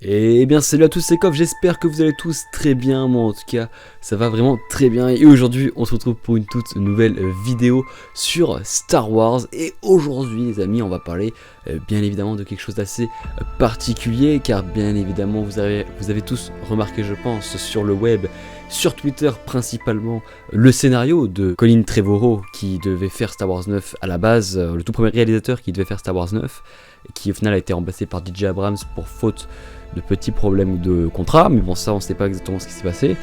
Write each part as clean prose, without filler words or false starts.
Et bien salut à tous, c'est Kof, j'espère que vous allez tous très bien, moi en tout cas ça va vraiment très bien. Et aujourd'hui on se retrouve pour une toute nouvelle vidéo sur Star Wars. Et aujourd'hui les amis on va parler bien évidemment de quelque chose d'assez particulier. Car bien évidemment vous avez tous remarqué je pense sur le web, sur Twitter principalement, le scénario de Colin Trevorrow qui devait faire Star Wars 9 à la base, le tout premier réalisateur qui devait faire Star Wars 9, qui au final a été remplacé par DJ Abrams pour faute de petits problèmes de contrat, mais bon ça on sait pas exactement ce qui s'est passé.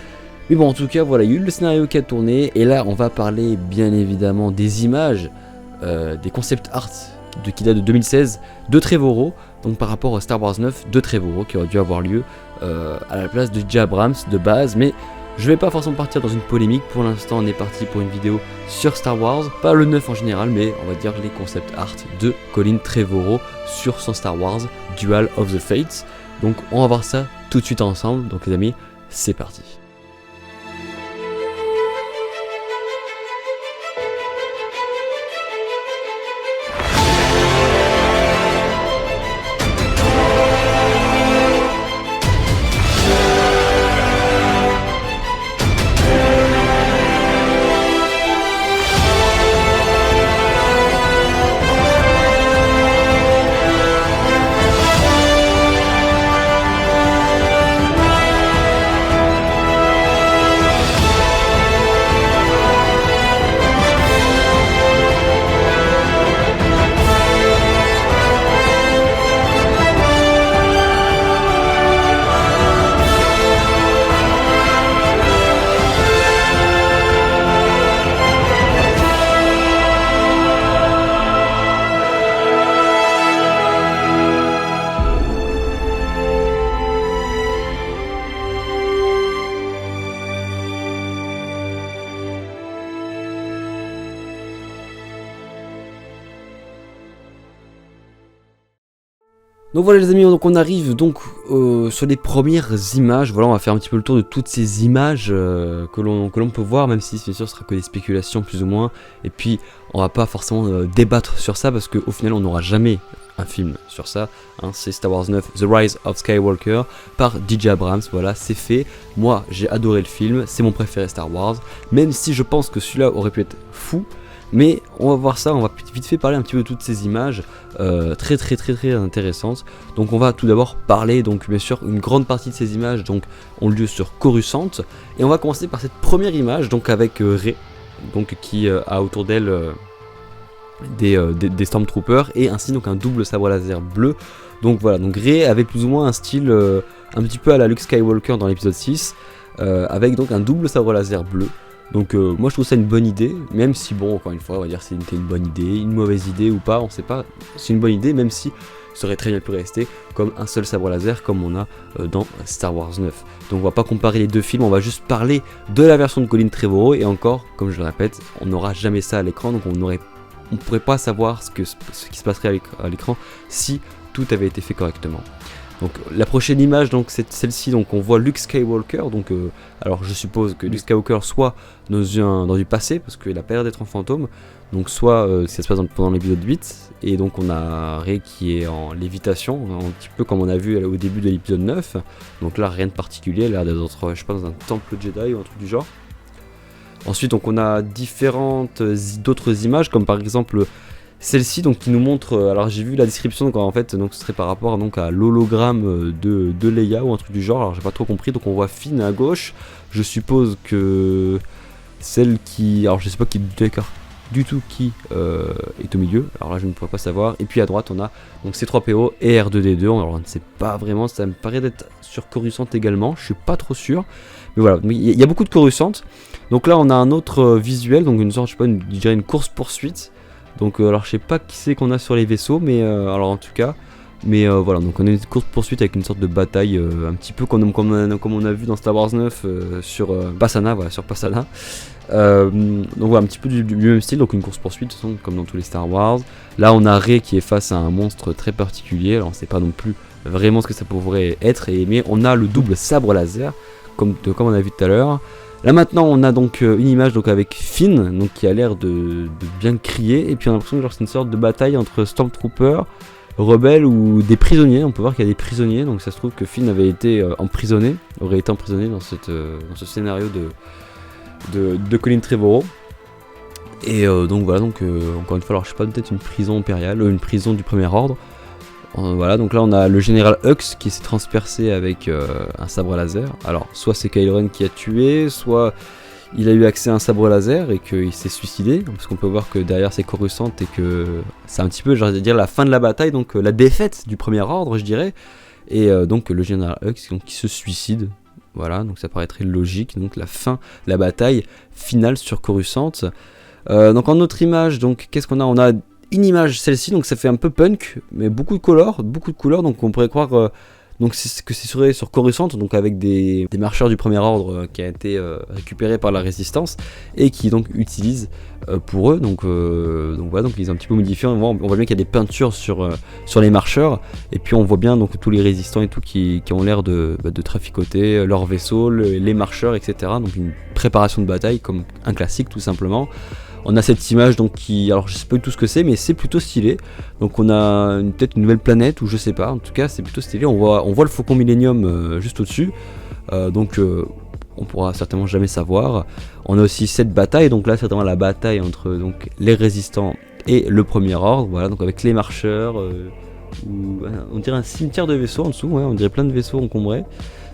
Mais bon en tout cas voilà, il y a eu le scénario qui a tourné, et là on va parler bien évidemment des images, des concept art qui datent de 2016 de Trevorrow, donc par rapport à Star Wars 9 de Trevorrow qui aurait dû avoir lieu à la place de DJ Abrams de base. Mais je vais pas forcément partir dans une polémique, pour l'instant on est parti pour une vidéo sur Star Wars, pas le 9 en général, mais on va dire les concept art de Colin Trevorrow sur son Star Wars Duel of the Fates. Donc on va voir ça tout de suite ensemble, donc les amis, c'est parti. Donc voilà les amis, donc on arrive donc sur les premières images. Voilà, on va faire un petit peu le tour de toutes ces images que l'on peut voir, même si bien sûr ce sera que des spéculations plus ou moins. Et puis on va pas forcément débattre sur ça parce qu'au final on n'aura jamais un film sur ça, hein. C'est Star Wars 9 The Rise of Skywalker par DJ Abrams, voilà c'est fait. Moi j'ai adoré le film, c'est mon préféré Star Wars, même si je pense que celui-là aurait pu être fou. Mais on va voir ça, on va vite fait parler un petit peu de toutes ces images très intéressantes. Donc on va tout d'abord parler, donc bien sûr une grande partie de ces images donc ont lieu sur Coruscant. Et on va commencer par cette première image donc avec Rey, donc qui a autour d'elle des Stormtroopers et ainsi donc un double sabre laser bleu. Donc voilà, donc Rey avait plus ou moins un style un petit peu à la Luke Skywalker dans l'épisode 6, avec donc un double sabre laser bleu. Donc moi je trouve ça une bonne idée, même si bon encore une fois on va dire si c'était une bonne idée, une mauvaise idée ou pas, on sait pas, c'est une bonne idée même si ça aurait très bien pu rester comme un seul sabre laser comme on a dans Star Wars 9. Donc on va pas comparer les deux films, on va juste parler de la version de Colin Trevorrow, et encore, comme je le répète, on n'aura jamais ça à l'écran, donc on pourrait pas savoir ce qui se passerait à l'écran si tout avait été fait correctement. Donc la prochaine image donc c'est celle-ci, donc on voit Luke Skywalker, donc alors je suppose que Luke Skywalker soit dans du passé parce qu'il a pas l'air d'être en fantôme, donc soit ça se passe pendant l'épisode 8, et donc on a Rey qui est en lévitation, un petit peu comme on a vu au début de l'épisode 9, donc là rien de particulier, elle a l'air d'être je sais pas dans un temple Jedi ou un truc du genre. Ensuite donc on a d'autres images comme par exemple celle-ci donc qui nous montre, alors j'ai vu la description donc en fait donc ce serait par rapport donc à l'hologramme de Leia ou un truc du genre, alors j'ai pas trop compris. Donc on voit Finn à gauche, je suppose que celle qui, alors je sais pas qui du tout qui est au milieu, alors là je ne pourrais pas savoir. Et puis à droite on a donc C3PO et R2D2, alors on ne sait pas vraiment, ça me paraît d'être sur Coruscant également, je suis pas trop sûr, mais voilà, il y a beaucoup de Coruscant. Donc là on a un autre visuel, donc une sorte, je sais pas, je dirais une course poursuite. Donc alors je sais pas qui c'est qu'on a sur les vaisseaux, mais alors en tout cas, mais voilà, donc on a une course poursuite avec une sorte de bataille un petit peu comme on a vu dans Star Wars 9 sur Pasaana, voilà, sur Pasaana. Donc voilà, un petit peu du même style, donc une course poursuite comme dans tous les Star Wars. Là on a Rey qui est face à un monstre très particulier, alors on sait pas non plus vraiment ce que ça pourrait être, mais on a le double sabre laser comme on a vu tout à l'heure. Là maintenant on a donc une image donc avec Finn donc qui a l'air de bien crier, et puis on a l'impression que c'est une sorte de bataille entre Stormtroopers rebelles ou des prisonniers. On peut voir qu'il y a des prisonniers, donc ça se trouve que Finn avait été emprisonné, aurait été emprisonné dans ce scénario de Colin Trevorrow. Et donc voilà, encore une fois, alors je sais pas, peut-être une prison impériale, une prison du premier ordre. Voilà, donc là on a le général Hux qui s'est transpercé avec un sabre laser. Alors soit c'est Kylo Ren qui a tué, soit il a eu accès à un sabre laser et qu'il s'est suicidé, parce qu'on peut voir que derrière c'est Coruscant et que c'est un petit peu, j'allais dire, la fin de la bataille, donc la défaite du premier ordre, je dirais. Et donc le général Hux donc, qui se suicide. Voilà, donc ça paraîtrait logique, donc la fin de la bataille finale sur Coruscant. Donc en autre image, donc qu'est-ce qu'on a? On a une image, celle-ci, donc ça fait un peu punk, mais beaucoup de couleurs, donc on pourrait croire que c'est sur Coruscant, donc avec des marcheurs du premier ordre qui a été récupérés par la résistance et qui donc utilisent pour eux, donc voilà, donc ils ont un petit peu modifié, on voit bien qu'il y a des peintures sur les marcheurs, et puis on voit bien donc tous les résistants et tout qui ont l'air de traficoter leurs vaisseaux, les marcheurs, etc. Donc une préparation de bataille comme un classique tout simplement. On a cette image donc qui, alors je sais pas du tout ce que c'est, mais c'est plutôt stylé. Donc on a peut-être une nouvelle planète ou je sais pas. En tout cas c'est plutôt stylé. On voit le Faucon Millenium juste au-dessus. On pourra certainement jamais savoir. On a aussi cette bataille. Donc là c'est vraiment la bataille entre donc les résistants et le premier ordre. Voilà, donc avec les marcheurs. On dirait un cimetière de vaisseaux en dessous. Ouais, on dirait plein de vaisseaux encombrés.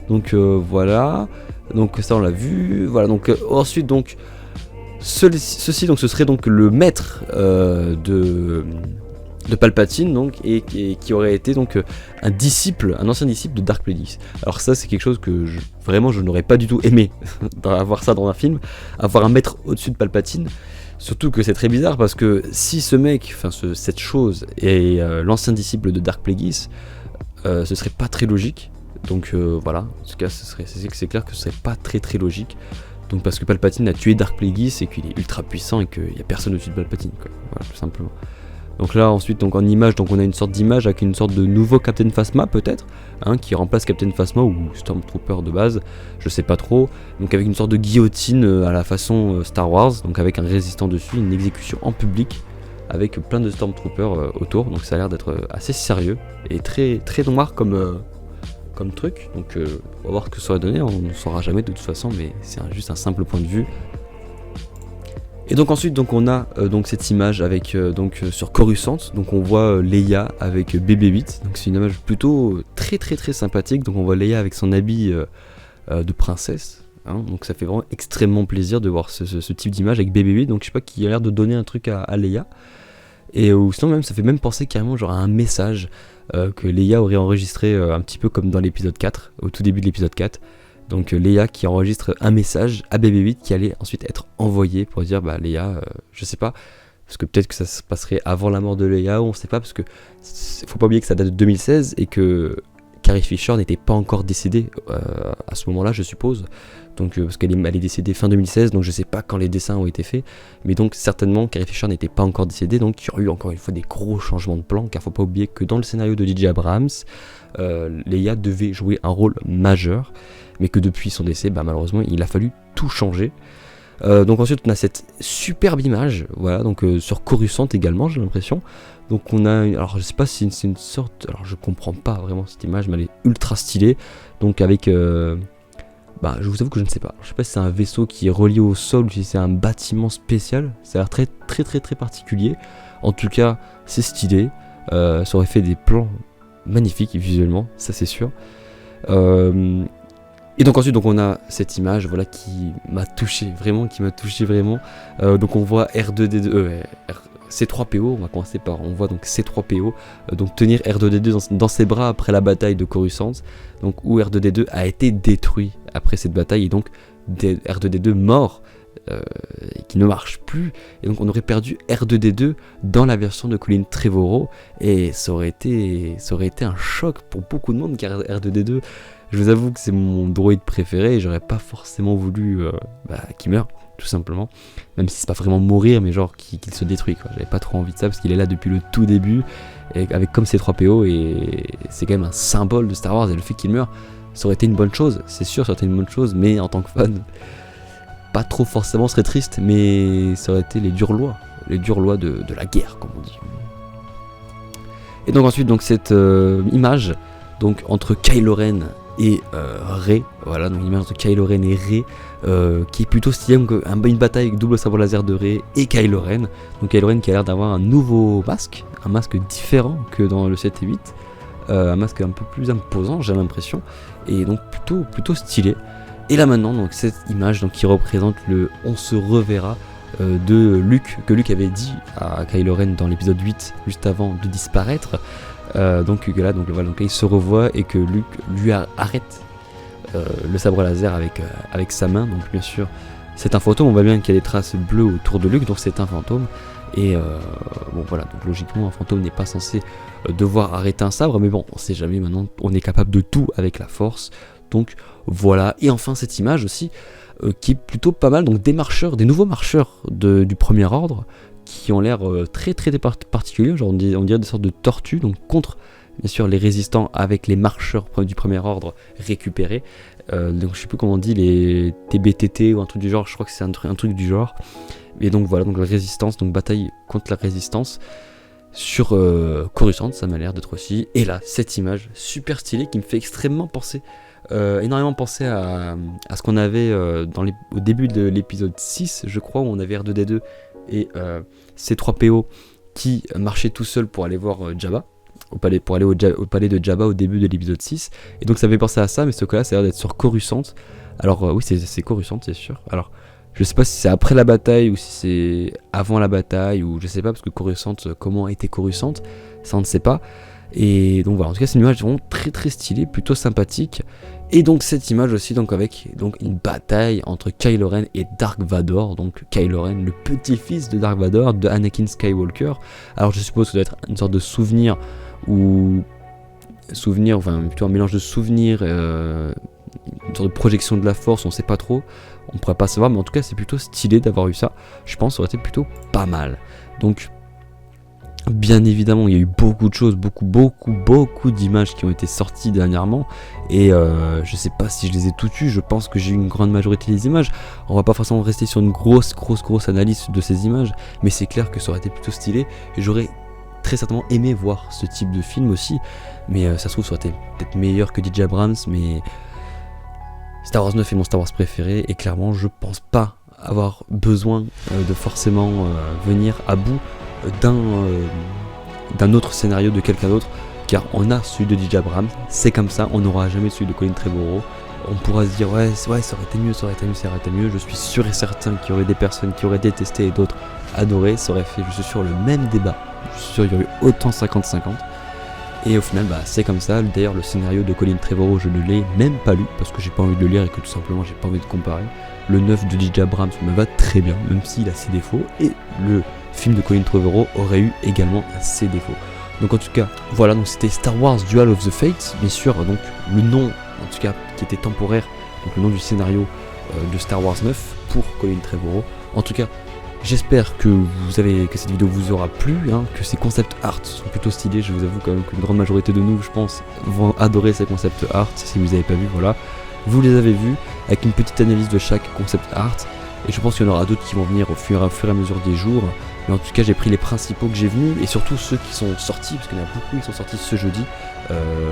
Donc voilà. Donc ça on l'a vu. Voilà. Donc ensuite donc. Ceci donc ce serait donc le maître de Palpatine donc et qui aurait été donc un ancien disciple de Dark Plagueis. Alors ça c'est quelque chose que vraiment je n'aurais pas du tout aimé d'avoir ça dans un film, avoir un maître au-dessus de Palpatine. Surtout que c'est très bizarre parce que si ce mec, cette chose est l'ancien disciple de Dark Plagueis, ce serait pas très logique. Donc voilà, en tout cas c'est clair que ce serait pas très logique. Donc parce que Palpatine a tué Dark Plagueis et qu'il est ultra puissant et qu'il n'y a personne au-dessus de Palpatine, quoi. Voilà, tout simplement. Donc là ensuite donc en image, donc on a une sorte d'image avec une sorte de nouveau Captain Phasma peut-être, hein, qui remplace Captain Phasma ou Stormtrooper de base, je sais pas trop. Donc avec une sorte de guillotine à la façon Star Wars, donc avec un résistant dessus, une exécution en public avec plein de Stormtroopers autour. Donc ça a l'air d'être assez sérieux et très noir comme truc, donc on va voir ce que ça va donner, on ne saura jamais de toute façon, mais c'est juste un simple point de vue. Et donc ensuite donc on a donc cette image avec sur Coruscant, donc on voit Leia avec BB-8, donc c'est une image plutôt très sympathique, donc on voit Leia avec son habit de princesse, hein, donc ça fait vraiment extrêmement plaisir de voir ce type d'image avec BB-8, donc je sais pas, qui a l'air de donner un truc à Leia. Et sinon même ça fait même penser carrément genre à un message que Leia aurait enregistré un petit peu comme dans l'épisode 4, au tout début de l'épisode 4. Donc Leia qui enregistre un message à BB-8 qui allait ensuite être envoyé pour dire bah Leia, je sais pas, parce que peut-être que ça se passerait avant la mort de Leia, ou on sait pas, parce que faut pas oublier que ça date de 2016 et que Carrie Fisher n'était pas encore décédée à ce moment-là, je suppose. Donc, parce qu'elle est décédée fin 2016, donc je sais pas quand les dessins ont été faits, mais donc certainement Carrie Fisher n'était pas encore décédée, donc il y aurait eu encore une fois des gros changements de plan, car faut pas oublier que dans le scénario de J.J. Abrams, Leia devait jouer un rôle majeur, mais que depuis son décès, bah, malheureusement, il a fallu tout changer. Donc ensuite on a cette superbe image, voilà, donc sur Coruscant également, j'ai l'impression. Donc on a, alors je sais pas si c'est une sorte, alors je comprends pas vraiment cette image, mais elle est ultra stylée. Donc avec, bah je vous avoue que je ne sais pas. Je sais pas si c'est un vaisseau qui est relié au sol ou si c'est un bâtiment spécial. Ça a l'air très particulier. En tout cas, c'est stylé. Ça aurait fait des plans magnifiques visuellement, ça c'est sûr. Et donc ensuite donc on a cette image, voilà, qui m'a touché vraiment, donc on voit R2D2, C3PO, on va commencer par, on voit donc C3PO donc tenir R2D2 dans ses bras après la bataille de Coruscant, donc où R2D2 a été détruit après cette bataille, et donc R2D2 mort, qui ne marche plus, et donc on aurait perdu R2D2 dans la version de Colin Trevorrow, et ça aurait été un choc pour beaucoup de monde, car R2D2, je vous avoue que c'est mon droïde préféré, et j'aurais pas forcément voulu qu'il meure, tout simplement, même si c'est pas vraiment mourir, mais genre qu'il se détruit, quoi. J'avais pas trop envie de ça, parce qu'il est là depuis le tout début, et avec comme C3PO, et c'est quand même un symbole de Star Wars, et le fait qu'il meure, ça aurait été une bonne chose, c'est sûr, ça aurait été une bonne chose, mais en tant que fan, pas trop forcément, ce serait triste, mais ça aurait été les dures lois de la guerre, comme on dit. Et donc ensuite donc cette image donc entre Kylo Ren et Rey, voilà, donc l'image entre Kylo Ren et Rey qui est plutôt stylée, donc une bataille avec double sabre laser de Rey et Kylo Ren. Donc Kylo Ren qui a l'air d'avoir un nouveau masque, un masque différent que dans le 7 et 8, un masque un peu plus imposant j'ai l'impression, et donc plutôt stylé. Et là maintenant donc cette image donc qui représente le on se reverra de Luke, que Luke avait dit à Kylo Ren dans l'épisode 8 juste avant de disparaître. Donc là il se revoit et que Luke lui arrête le sabre laser avec sa main. Donc bien sûr c'est un fantôme, on voit bien qu'il y a des traces bleues autour de Luke, donc c'est un fantôme. Et bon voilà, donc logiquement un fantôme n'est pas censé devoir arrêter un sabre, mais bon on sait jamais, maintenant on est capable de tout avec la force. Donc voilà, et enfin cette image aussi qui est plutôt pas mal, donc des nouveaux marcheurs du premier ordre, qui ont l'air très particuliers, genre on dirait des sortes de tortues, donc contre bien sûr les résistants avec les marcheurs du premier ordre récupérés. Donc je sais plus comment on dit, les TBTT ou un truc du genre, je crois que c'est un truc du genre. Et donc voilà, donc la résistance, donc bataille contre la résistance sur Coruscant, ça m'a l'air d'être aussi. Et là, cette image super stylée qui me fait extrêmement penser, énormément penser à ce qu'on avait au début de l'épisode 6, je crois, où on avait R2D2 et C3PO qui marchait tout seul pour aller voir Jabba, au palais de Jabba au début de l'épisode 6. Et donc ça fait penser à ça, mais ce cas-là, ça a l'air d'être sur Coruscant. Alors oui, c'est Coruscant, c'est sûr. Alors je sais pas si c'est après la bataille ou si c'est avant la bataille, ou je sais pas, parce que Coruscant, comment était Coruscant, ça on ne sait pas. Et donc voilà, en tout cas c'est une image vraiment très stylée, plutôt sympathique. Et donc cette image aussi donc avec donc une bataille entre Kylo Ren et Dark Vador, donc Kylo Ren le petit-fils de Dark Vador, de Anakin Skywalker. Alors je suppose que ça doit être une sorte de souvenir, enfin plutôt un mélange de souvenirs, une sorte de projection de la force, on sait pas trop, on pourrait pas savoir, mais en tout cas c'est plutôt stylé d'avoir eu ça. Je pense que ça aurait été plutôt pas mal. Donc bien évidemment, il y a eu beaucoup de choses, beaucoup d'images qui ont été sorties dernièrement, et je sais pas si je les ai toutes eues. Je pense que j'ai eu une grande majorité des images. On va pas forcément rester sur une grosse analyse de ces images, mais c'est clair que ça aurait été plutôt stylé, et j'aurais très certainement aimé voir ce type de film aussi, mais ça se trouve ça aurait été peut-être meilleur que DJ Abrams, mais Star Wars 9 est mon Star Wars préféré, et clairement je pense pas avoir besoin de forcément venir à bout d'un autre scénario de quelqu'un d'autre, car on a celui de DJ Abrams, c'est comme ça, on n'aura jamais celui de Colin Trevorrow. On pourra se dire ouais ça aurait été mieux, je suis sûr et certain qu'il y aurait des personnes qui auraient détesté et d'autres adoré, ça aurait fait, je suis sûr, le même débat, je suis sûr qu'il y aurait eu autant 50-50, et au final c'est comme ça. D'ailleurs le scénario de Colin Trevorrow je ne l'ai même pas lu, parce que j'ai pas envie de le lire et que tout simplement j'ai pas envie de comparer. Le 9 de DJ Abrams me va très bien, même s'il a ses défauts, et le film de Colin Trevorrow aurait eu également ses défauts. Donc en tout cas, voilà, donc c'était Star Wars Duel of the Fates, bien sûr, donc le nom, en tout cas, qui était temporaire, donc le nom du scénario de Star Wars 9 pour Colin Trevorrow. En tout cas, j'espère que cette vidéo vous aura plu, que ces concept art sont plutôt stylés. Je vous avoue quand même qu'une grande majorité de nous, je pense, vont adorer ces concept art. Si vous n'avez pas vu, voilà, vous les avez vus, avec une petite analyse de chaque concept art. Et je pense qu'il y en aura d'autres qui vont venir au fur et à mesure des jours. Mais en tout cas, j'ai pris les principaux que j'ai venus, et surtout ceux qui sont sortis, parce qu'il y en a beaucoup qui sont sortis ce jeudi,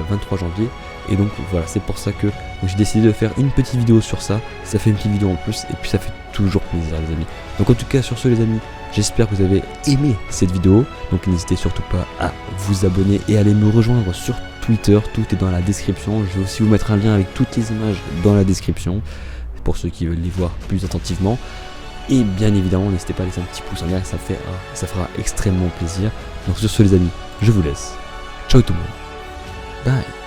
23 janvier. Et donc voilà, c'est pour ça que j'ai décidé de faire une petite vidéo sur ça. Ça fait une petite vidéo en plus, et puis ça fait toujours plaisir les amis. Donc en tout cas sur ce les amis, j'espère que vous avez aimé cette vidéo. Donc n'hésitez surtout pas à vous abonner et à aller me rejoindre sur Twitter, tout est dans la description. Je vais aussi vous mettre un lien avec toutes les images dans la description, pour ceux qui veulent les voir plus attentivement. Et bien évidemment, n'hésitez pas à laisser un petit pouce en l'air, ça fera extrêmement plaisir. Donc sur ce les amis, je vous laisse. Ciao tout le monde. Bye.